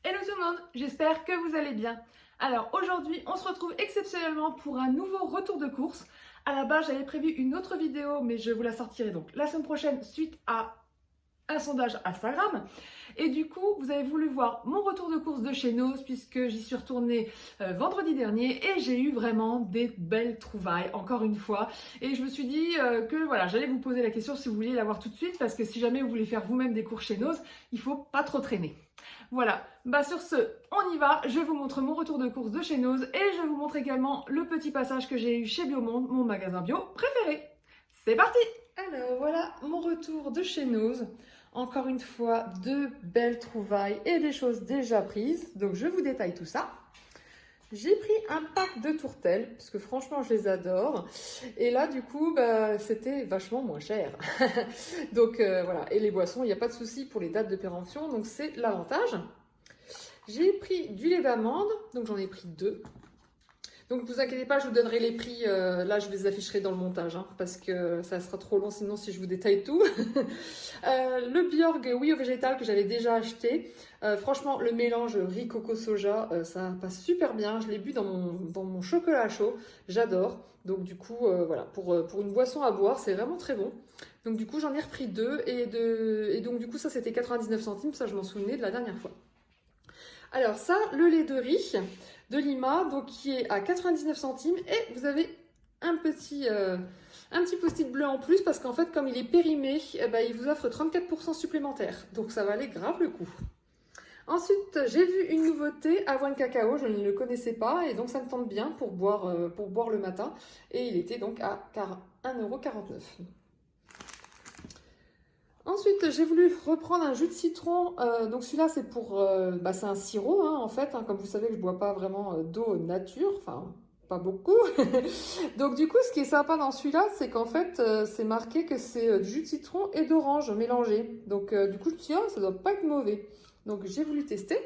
Hello tout le monde, j'espère que vous allez bien. Alors aujourd'hui, on se retrouve exceptionnellement pour un nouveau retour de course. À la base, j'avais prévu une autre vidéo, mais je vous la sortirai donc la semaine prochaine suite à un sondage Instagram. Et du coup, vous avez voulu voir mon retour de course de chez Nose puisque j'y suis retournée vendredi dernier et j'ai eu vraiment des belles trouvailles, encore une fois. Et je me suis dit que voilà, j'allais vous poser la question si vous vouliez la voir tout de suite parce que si jamais vous voulez faire vous-même des courses chez Nose, il faut pas trop traîner. Voilà, bah sur ce, on y va, je vous montre mon retour de course de chez Nose et je vous montre également le petit passage que j'ai eu chez Biomonde, mon magasin bio préféré. C'est parti! Alors voilà mon retour de chez Nose. Encore une fois, de belles trouvailles et des choses déjà prises. Donc je vous détaille tout ça. J'ai pris un pack de tourtelles, parce que franchement je les adore. Et là du coup, bah, c'était vachement moins cher. Donc voilà, et les boissons, il n'y a pas de souci pour les dates de péremption, donc c'est l'avantage. J'ai pris du lait d'amande, donc j'en ai pris 2. Donc ne vous inquiétez pas, je vous donnerai les prix, là je les afficherai dans le montage, hein, parce que ça sera trop long sinon si je vous détaille tout. Le Bjorg Oui au végétal que j'avais déjà acheté, franchement le mélange riz coco soja, ça passe super bien, je l'ai bu dans mon chocolat chaud, j'adore. Donc du coup voilà, pour une boisson à boire c'est vraiment très bon. Donc du coup j'en ai repris 2 et donc du coup ça c'était 99 centimes, ça je m'en souvenais de la dernière fois. Alors ça, le lait de riz de Lima, donc qui est à 99 centimes et vous avez un petit post-it bleu en plus parce qu'en fait comme il est périmé, il vous offre 34% supplémentaire, donc ça valait grave le coup. Ensuite, j'ai vu une nouveauté, avoine cacao, je ne le connaissais pas et donc ça me tente bien pour boire le matin et il était donc à 1,49 €. Ensuite, j'ai voulu reprendre un jus de citron. Donc celui-là, c'est pour, c'est un sirop hein, en fait. Hein, comme vous savez, je ne bois pas vraiment d'eau nature, enfin pas beaucoup. Donc du coup, ce qui est sympa dans celui-là, c'est qu'en fait, c'est marqué que c'est du jus de citron et d'orange mélangé. Donc du coup, je me suis dit, oh, ça doit pas être mauvais. Donc j'ai voulu tester.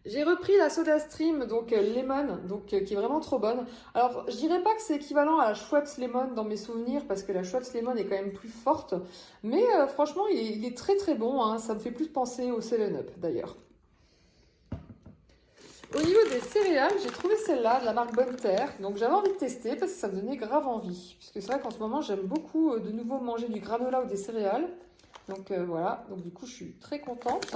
J'ai repris la SodaStream, donc Lemon, donc qui est vraiment trop bonne. Alors, je dirais pas que c'est équivalent à la Schweppes Lemon dans mes souvenirs, parce que la Schweppes Lemon est quand même plus forte. Mais franchement, il est très très bon, hein. Ça me fait plus penser au 7-Up d'ailleurs. Au niveau des céréales, j'ai trouvé celle-là de la marque Bonne Terre. Donc j'avais envie de tester parce que ça me donnait grave envie. Puisque c'est vrai qu'en ce moment, j'aime beaucoup de nouveau manger du granola ou des céréales. Donc voilà, donc du coup, je suis très contente.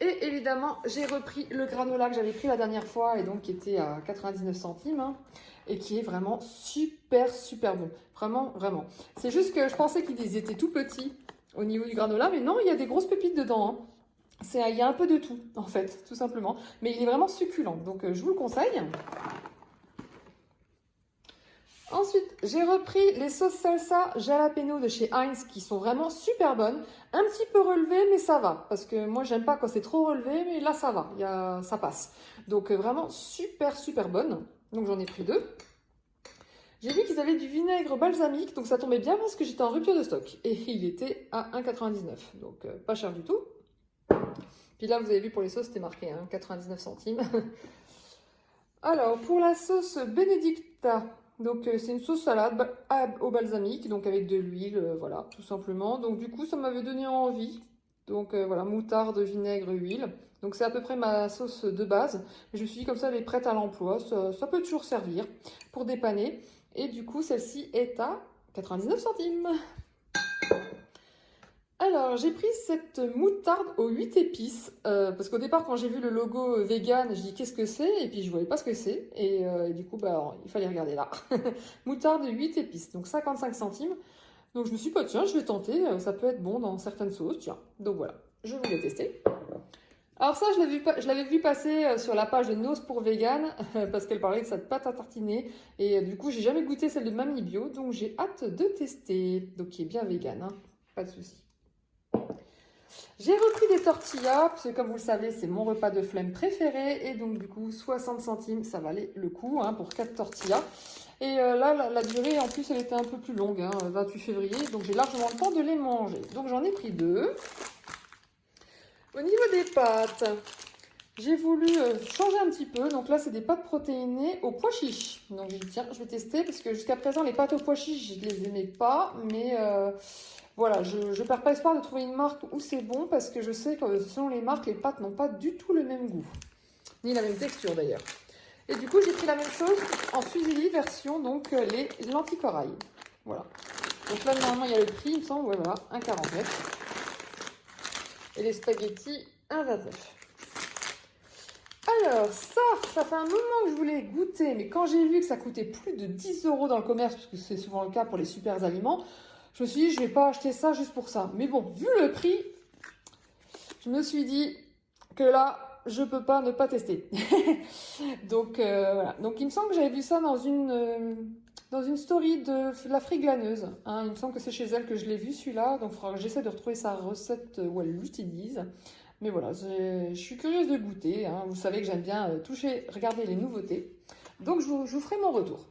Et évidemment, j'ai repris le granola que j'avais pris la dernière fois et donc qui était à 99 centimes hein, et qui est vraiment super super bon. Vraiment, vraiment. C'est juste que je pensais qu'ils étaient tout petits au niveau du granola, mais non, il y a des grosses pépites dedans. Hein. Il y a un peu de tout en fait, tout simplement. Mais il est vraiment succulent, donc je vous le conseille. Ensuite, j'ai repris les sauces salsa jalapeno de chez Heinz qui sont vraiment super bonnes. Un petit peu relevées, mais ça va. Parce que moi, j'aime pas quand c'est trop relevé, mais là, ça va. Ça passe. Donc, vraiment super, super bonnes. Donc, j'en ai pris 2. J'ai vu qu'ils avaient du vinaigre balsamique, donc ça tombait bien parce que j'étais en rupture de stock. Et il était à 1,99 €. Donc, pas cher du tout. Puis là, vous avez vu pour les sauces, c'était marqué hein, 99 centimes. Alors, pour la sauce Benedicta... Donc c'est une sauce salade au balsamique, donc avec de l'huile, voilà, tout simplement. Donc du coup, ça m'avait donné envie. Donc voilà, moutarde, vinaigre, huile. Donc c'est à peu près ma sauce de base. Je me suis dit comme ça, elle est prête à l'emploi. Ça peut toujours servir pour dépanner. Et du coup, celle-ci est à 99 centimes. Alors, j'ai pris cette moutarde aux 8 épices, parce qu'au départ, quand j'ai vu le logo vegan, je dis qu'est-ce que c'est? Et puis je voyais pas ce que c'est, et du coup, alors, il fallait regarder là. Moutarde 8 épices, donc 55 centimes. Donc je me suis dit, bah, tiens, je vais tenter, ça peut être bon dans certaines sauces, tiens. Donc voilà, je voulais tester. Alors ça, je l'avais vu passer sur la page de Nose pour Vegan, parce qu'elle parlait de cette pâte à tartiner, et du coup, j'ai jamais goûté celle de Mamie Bio, donc j'ai hâte de tester. Donc qui est bien vegan, hein, pas de souci. J'ai repris des tortillas, parce que comme vous le savez, c'est mon repas de flemme préféré. Et donc du coup, 60 centimes, ça valait le coup hein, pour 4 tortillas. Et là, la durée, en plus, elle était un peu plus longue, hein, 28 février. Donc j'ai largement le temps de les manger. Donc j'en ai pris 2. Au niveau des pâtes, j'ai voulu changer un petit peu. Donc là, c'est des pâtes protéinées au pois chiche. Donc j'ai dit, tiens, je vais tester, parce que jusqu'à présent, les pâtes au pois chiche, je ne les aimais pas. Mais... voilà, je ne perds pas espoir de trouver une marque où c'est bon parce que je sais que selon les marques, les pâtes n'ont pas du tout le même goût. Ni la même texture d'ailleurs. Et du coup, j'ai pris la même chose en fusilli version donc les lentilles corail. Voilà. Donc là, normalement, il y a le prix, il me semble. Ouais, voilà, 1,49. Et les spaghettis, 1,29. Alors, ça fait un moment que je voulais goûter. Mais quand j'ai vu que ça coûtait plus de 10 € dans le commerce, parce que c'est souvent le cas pour les super aliments, je me suis dit, je ne vais pas acheter ça juste pour ça. Mais bon, vu le prix, je me suis dit que là, je ne peux pas ne pas tester. Donc, voilà. Donc, il me semble que j'avais vu ça dans une story de la friglaneuse. Hein. Il me semble que c'est chez elle que je l'ai vu, celui-là. Donc, il faudra que j'essaie de retrouver sa recette où elle l'utilise. Mais voilà, je suis curieuse de goûter. Hein. Vous savez que j'aime bien regarder les nouveautés. Donc, je vous ferai mon retour.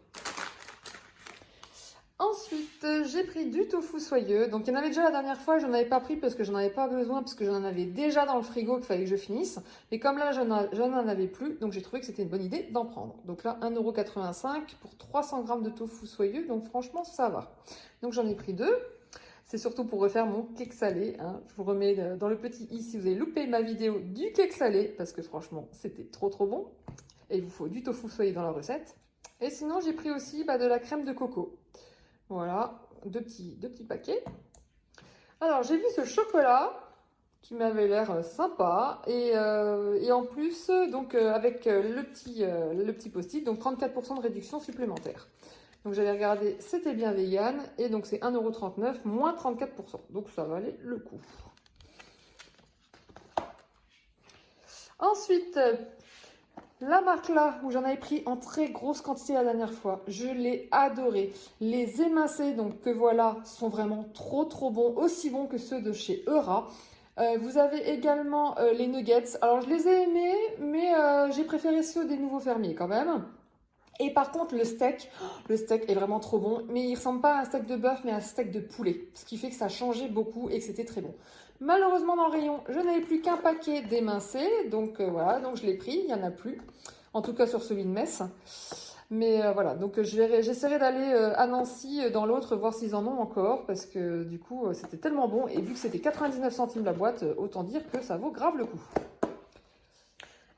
Ensuite, j'ai pris du tofu soyeux. Donc, il y en avait déjà la dernière fois, je n'en avais pas pris parce que je n'en avais pas besoin, parce que j'en avais déjà dans le frigo qu'il fallait que je finisse. Mais comme là, je n'en avais plus, donc j'ai trouvé que c'était une bonne idée d'en prendre. Donc là, 1,85 € pour 300 g de tofu soyeux. Donc franchement, ça va. Donc j'en ai pris 2. C'est surtout pour refaire mon cake salé. Hein. Je vous remets dans le petit i si vous avez loupé ma vidéo du cake salé, parce que franchement, c'était trop bon. Et il vous faut du tofu soyeux dans la recette. Et sinon, j'ai pris aussi de la crème de coco. Voilà, deux petits paquets. Alors, j'ai vu ce chocolat qui m'avait l'air sympa. Et en plus, donc avec le petit post-it, donc 34% de réduction supplémentaire. Donc, j'avais regardé, c'était bien vegan. Et donc, c'est 1,39 € moins 34%. Donc, ça valait le coup. Ensuite... la marque là, où j'en avais pris en très grosse quantité la dernière fois, je l'ai adoré. Les émincés, donc que voilà, sont vraiment trop bons, aussi bons que ceux de chez Eura. Vous avez également les nuggets. Alors je les ai aimés, mais j'ai préféré ceux des nouveaux fermiers quand même. Et par contre, le steak est vraiment trop bon, mais il ressemble pas à un steak de bœuf, mais à un steak de poulet, ce qui fait que ça changeait beaucoup et que c'était très bon. Malheureusement, dans le rayon, je n'avais plus qu'un paquet d'émincés, donc voilà, donc je l'ai pris, il n'y en a plus, en tout cas sur celui de Metz. Mais voilà, donc j'essaierai d'aller à Nancy dans l'autre, voir s'ils en ont encore, parce que du coup, c'était tellement bon, et vu que c'était 99 centimes la boîte, autant dire que ça vaut grave le coup.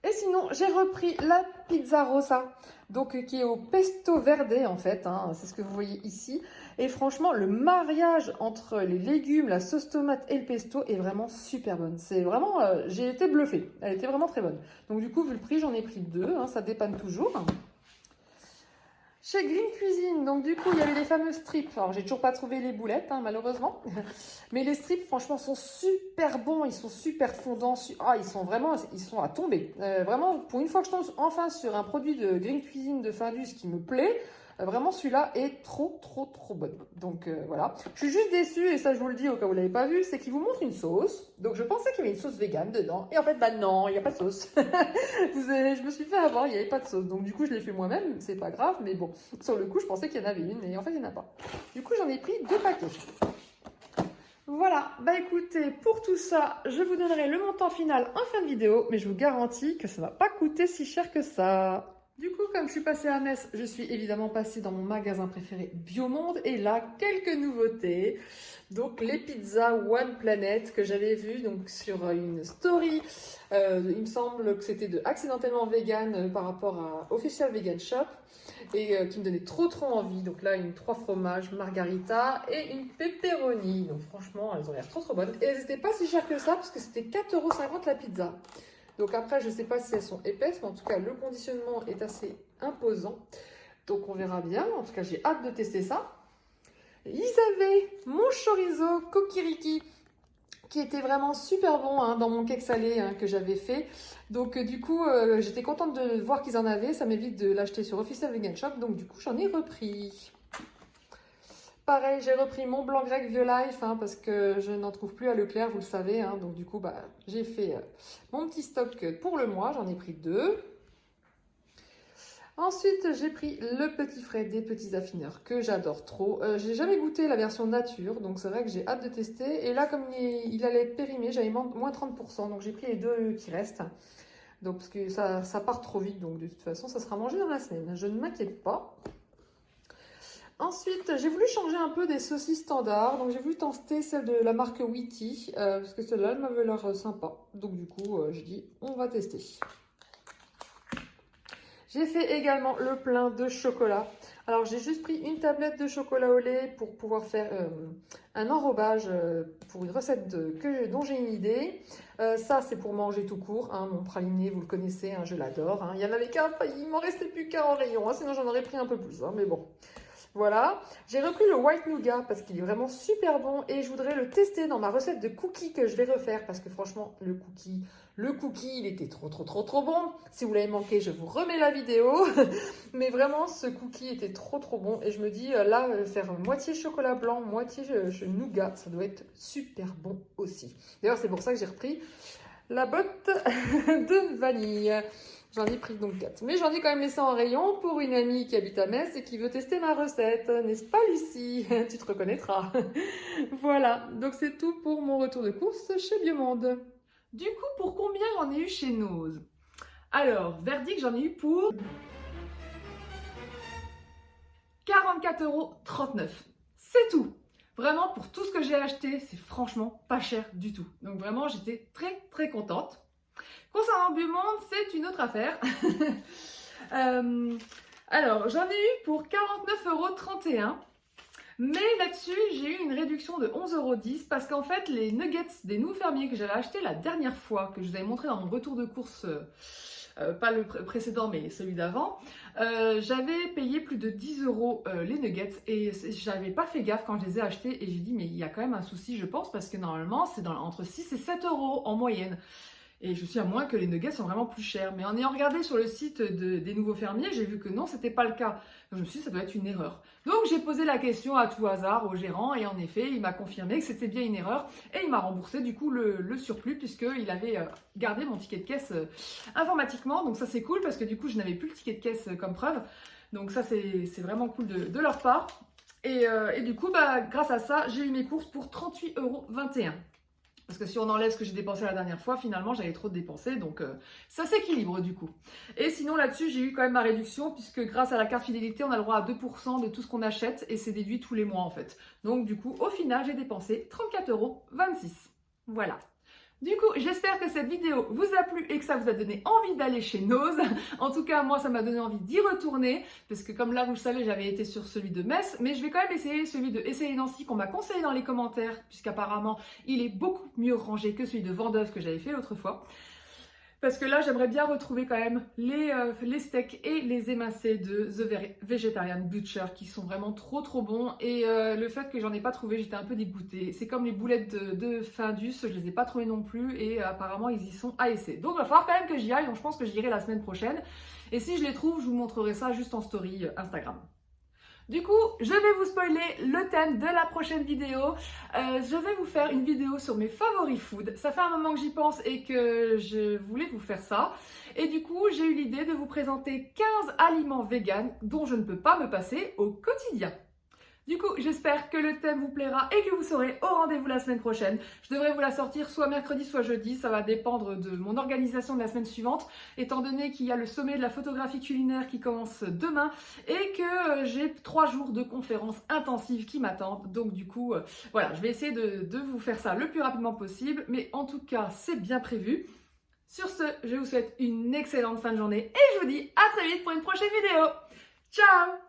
Et sinon, j'ai repris la pizza rosa, donc qui est au pesto verde en fait, hein, c'est ce que vous voyez ici. Et franchement, le mariage entre les légumes, la sauce tomate et le pesto est vraiment super bonne. C'est vraiment, j'ai été bluffée, elle était vraiment très bonne. Donc du coup, vu le prix, j'en ai pris 2, hein, ça dépanne toujours. Chez Green Cuisine, donc du coup, il y avait les fameux strips. Alors, j'ai toujours pas trouvé les boulettes, hein, malheureusement. Mais les strips, franchement, sont super bons. Ils sont super fondants. Ils sont à tomber. Vraiment, pour une fois que je tombe enfin sur un produit de Green Cuisine de Findus qui me plaît, vraiment, celui-là est trop bon. Donc, voilà. Je suis juste déçue, et ça, je vous le dis au cas où vous l'avez pas vu, c'est qu'il vous montre une sauce. Donc, je pensais qu'il y avait une sauce végane dedans. Et en fait, bah non, il n'y a pas de sauce. Je me suis fait avoir, il n'y avait pas de sauce. Donc, du coup, je l'ai fait moi-même. C'est pas grave, mais bon. Sur le coup, je pensais qu'il y en avait une, et en fait, il n'y en a pas. Du coup, j'en ai pris 2 paquets. Voilà, bah écoutez, pour tout ça, je vous donnerai le montant final en fin de vidéo, mais je vous garantis que ça ne va pas coûter si cher que ça. Du coup, comme je suis passée à Metz, je suis évidemment passée dans mon magasin préféré Biomonde, et là, quelques nouveautés. Donc, les pizzas One Planet que j'avais vues donc, sur une story. Il me semble que c'était de Accidentellement Vegan par rapport à Official Vegan Shop, et qui me donnait trop envie. Donc là, une 3 fromages, margarita et une pepperoni. Donc franchement, elles ont l'air trop bonnes. Et elles n'étaient pas si chères que ça, parce que c'était 4,50 € la pizza. Donc après, je ne sais pas si elles sont épaisses, mais en tout cas, le conditionnement est assez imposant. Donc on verra bien. En tout cas, j'ai hâte de tester ça. Ils avaient mon chorizo kokiriki, qui était vraiment super bon hein, dans mon cake salé hein, que j'avais fait. Donc du coup, j'étais contente de voir qu'ils en avaient. Ça m'évite de l'acheter sur Official Vegan Shop. Donc du coup, j'en ai repris. Pareil, j'ai repris mon blanc grec Violife parce que je n'en trouve plus à Leclerc, vous le savez. Donc du coup, j'ai fait mon petit stock pour le mois. J'en ai pris 2. Ensuite, j'ai pris le petit Fred des petits affineurs que j'adore trop. J'ai jamais goûté la version nature, donc c'est vrai que j'ai hâte de tester. Et là, comme il allait être périmé, j'avais moins 30%, donc j'ai pris les 2 qui restent. Donc parce que ça part trop vite, donc de toute façon, ça sera mangé dans la semaine. Je ne m'inquiète pas. Ensuite, j'ai voulu changer un peu des saucisses standards. Donc, j'ai voulu tester celle de la marque Wheatie. Parce que celle-là, elle m'avait l'air sympa. Donc, du coup, j'ai dit, on va tester. J'ai fait également le plein de chocolat. Alors, j'ai juste pris une tablette de chocolat au lait pour pouvoir faire un enrobage pour une recette dont j'ai une idée. Ça, c'est pour manger tout court. Mon praliné, vous le connaissez, je l'adore. Il y en avait qu'un, il m'en restait plus qu'un en rayon. Sinon, j'en aurais pris un peu plus. Mais bon. Voilà, j'ai repris le White Nougat parce qu'il est vraiment super bon et je voudrais le tester dans ma recette de cookies que je vais refaire parce que franchement, le cookie, il était trop bon. Si vous l'avez manqué, je vous remets la vidéo. Mais vraiment, ce cookie était trop bon et je me dis, là, faire moitié chocolat blanc, moitié nougat, ça doit être super bon aussi. D'ailleurs, c'est pour ça que j'ai repris la botte de vanille. J'en ai pris donc 4. Mais j'en ai quand même laissé en rayon pour une amie qui habite à Metz et qui veut tester ma recette. N'est-ce pas, Lucie? Tu te reconnaîtras. Voilà, donc c'est tout pour mon retour de course chez Biomonde. Du coup, pour combien j'en ai eu chez Nose? Alors, verdict, j'en ai eu pour 44,39 €. C'est tout. Vraiment, pour tout ce que j'ai acheté, c'est franchement pas cher du tout. Donc vraiment, j'étais très contente. Concernant Biomonde, c'est une autre affaire. Alors, j'en ai eu pour 49,31 €. Mais là-dessus, j'ai eu une réduction de 11,10 € parce qu'en fait, les nuggets des nouveaux fermiers que j'avais achetés la dernière fois, que je vous avais montré dans mon retour de course, pas le précédent, mais celui d'avant, j'avais payé plus de 10 € les nuggets et j'avais pas fait gaffe quand je les ai achetés et j'ai dit, mais il y a quand même un souci, je pense, parce que normalement, c'est entre 6 et 7 € en moyenne. Et je me suis dit, à moins que les nuggets sont vraiment plus chers. Mais en ayant regardé sur le site des nouveaux fermiers, j'ai vu que non, c'était pas le cas. Donc je me suis dit, ça doit être une erreur. Donc j'ai posé la question à tout hasard au gérant et en effet, il m'a confirmé que c'était bien une erreur et il m'a remboursé du coup le surplus puisqu'il avait gardé mon ticket de caisse informatiquement. Donc ça c'est cool parce que du coup, je n'avais plus le ticket de caisse comme preuve. Donc ça c'est vraiment cool de leur part. Et du coup, grâce à ça, j'ai eu mes courses pour 38,21 €. Parce que si on enlève ce que j'ai dépensé la dernière fois, finalement, j'avais trop dépensé. Donc, ça s'équilibre du coup. Et sinon, là-dessus, j'ai eu quand même ma réduction puisque grâce à la carte fidélité, on a le droit à 2% de tout ce qu'on achète et c'est déduit tous les mois en fait. Donc, du coup, au final, j'ai dépensé 34,26 €. Voilà. Du coup, j'espère que cette vidéo vous a plu et que ça vous a donné envie d'aller chez Nose. En tout cas, moi, ça m'a donné envie d'y retourner parce que comme là, vous le savez, j'avais été sur celui de Metz, mais je vais quand même essayer celui de Essayez Nancy qu'on m'a conseillé dans les commentaires puisqu'apparemment, il est beaucoup mieux rangé que celui de Vendeuse que j'avais fait l'autre fois. Parce que là, j'aimerais bien retrouver quand même les steaks et les émincés de The Vegetarian Butcher qui sont vraiment trop bons. Et le fait que j'en ai pas trouvé, j'étais un peu dégoûtée. C'est comme les boulettes de Findus, je les ai pas trouvées non plus et apparemment ils y sont à essai. Donc il va falloir quand même que j'y aille, donc je pense que j'irai la semaine prochaine. Et si je les trouve, je vous montrerai ça juste en story Instagram. Du coup, je vais vous spoiler le thème de la prochaine vidéo. Je vais vous faire une vidéo sur mes favoris food. Ça fait un moment que j'y pense et que je voulais vous faire ça. Et du coup, j'ai eu l'idée de vous présenter 15 aliments véganes dont je ne peux pas me passer au quotidien. Du coup, j'espère que le thème vous plaira et que vous serez au rendez-vous la semaine prochaine. Je devrais vous la sortir soit mercredi, soit jeudi. Ça va dépendre de mon organisation de la semaine suivante, étant donné qu'il y a le sommet de la photographie culinaire qui commence demain et que j'ai 3 jours de conférences intensives qui m'attendent. Donc du coup, voilà, je vais essayer de vous faire ça le plus rapidement possible. Mais en tout cas, c'est bien prévu. Sur ce, je vous souhaite une excellente fin de journée et je vous dis à très vite pour une prochaine vidéo. Ciao!